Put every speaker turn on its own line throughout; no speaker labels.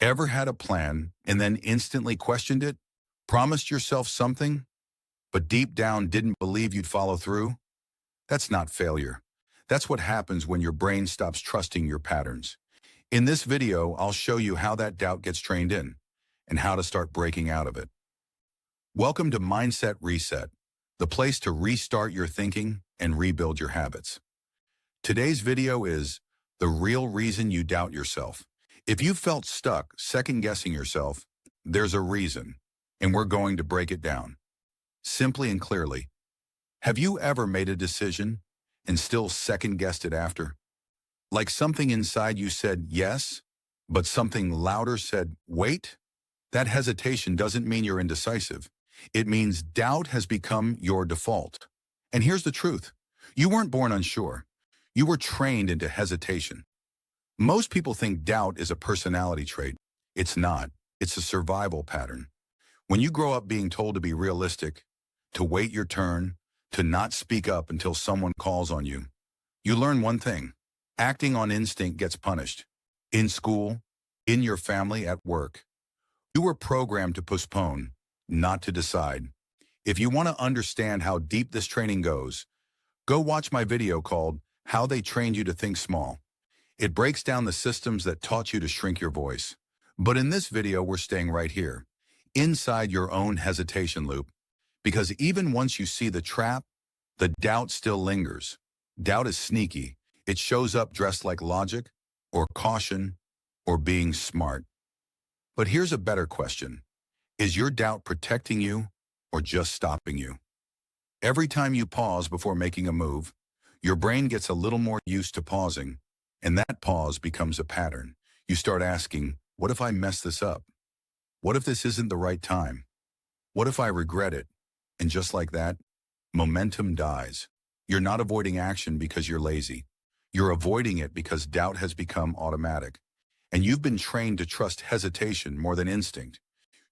Ever had a plan and then instantly questioned it? Promised yourself something, but deep down didn't believe you'd follow through? That's not failure. That's what happens when your brain stops trusting your patterns. In this video, I'll show you how that doubt gets trained in and how to start breaking out of it. Welcome to Mindset Reset, the place to restart your thinking and rebuild your habits. Today's video is the real reason you doubt yourself. If you felt stuck second-guessing yourself, there's a reason, and we're going to break it down. Simply and clearly, have you ever made a decision and still second-guessed it after? Like something inside you said yes, but something louder said wait? That hesitation doesn't mean you're indecisive. It means doubt has become your default. And here's the truth. You weren't born unsure. You were trained into hesitation. Most people think doubt is a personality trait. It's not. It's a survival pattern. When you grow up being told to be realistic, to wait your turn, to not speak up until someone calls on you, you learn one thing. Acting on instinct gets punished. In school, in your family, at work. You were programmed to postpone, not to decide. If you want to understand how deep this training goes, go watch my video called How They Trained You to Think Small. It breaks down the systems that taught you to shrink your voice. But in this video, we're staying right here, inside your own hesitation loop. Because even once you see the trap, the doubt still lingers. Doubt is sneaky. It shows up dressed like logic, or caution, or being smart. But here's a better question. Is your doubt protecting you, or just stopping you? Every time you pause before making a move, your brain gets a little more used to pausing. And that pause becomes a pattern. You start asking, what if I mess this up? What if this isn't the right time? What if I regret it? And just like that, momentum dies. You're not avoiding action because you're lazy. You're avoiding it because doubt has become automatic. And you've been trained to trust hesitation more than instinct.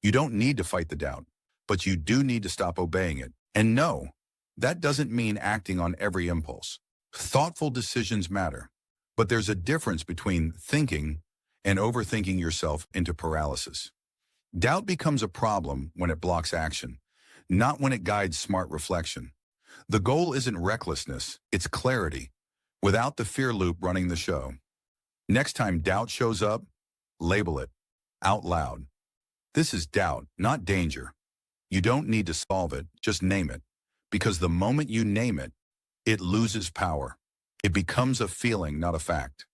You don't need to fight the doubt, but you do need to stop obeying it. And no, that doesn't mean acting on every impulse. Thoughtful decisions matter. But there's a difference between thinking and overthinking yourself into paralysis. Doubt becomes a problem when it blocks action, not when it guides smart reflection. The goal isn't recklessness, it's clarity, without the fear loop running the show. Next time doubt shows up, label it out loud. This is doubt, not danger. You don't need to solve it, just name it. Because the moment you name it, it loses power. It becomes a feeling, not a fact.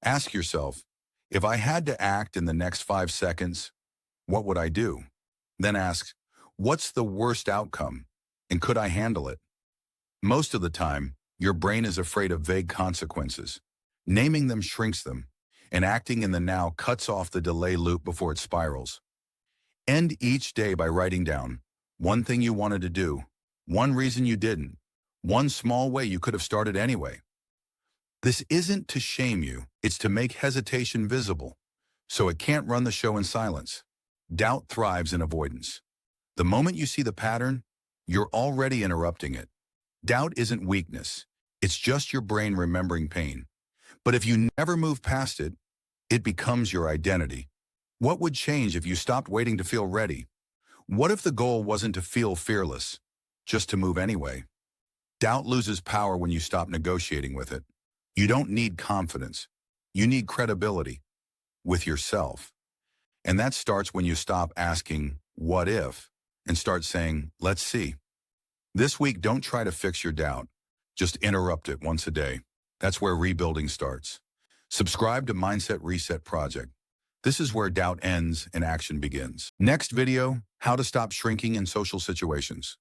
Ask yourself, if I had to act in the next 5 seconds, what would I do? Then ask, what's the worst outcome, and could I handle it? Most of the time, your brain is afraid of vague consequences. Naming them shrinks them, and acting in the now cuts off the delay loop before it spirals. End each day by writing down one thing you wanted to do, one reason you didn't, one small way you could have started anyway. This isn't to shame you, it's to make hesitation visible, so it can't run the show in silence. Doubt thrives in avoidance. The moment you see the pattern, you're already interrupting it. Doubt isn't weakness, it's just your brain remembering pain. But if you never move past it, it becomes your identity. What would change if you stopped waiting to feel ready? What if the goal wasn't to feel fearless, just to move anyway? Doubt loses power when you stop negotiating with it. You don't need confidence. You need credibility with yourself. And that starts when you stop asking, what if, and start saying, let's see. This week, don't try to fix your doubt. Just interrupt it once a day. That's where rebuilding starts. Subscribe to Mindset Reset Project. This is where doubt ends and action begins. Next video, how to stop shrinking in social situations.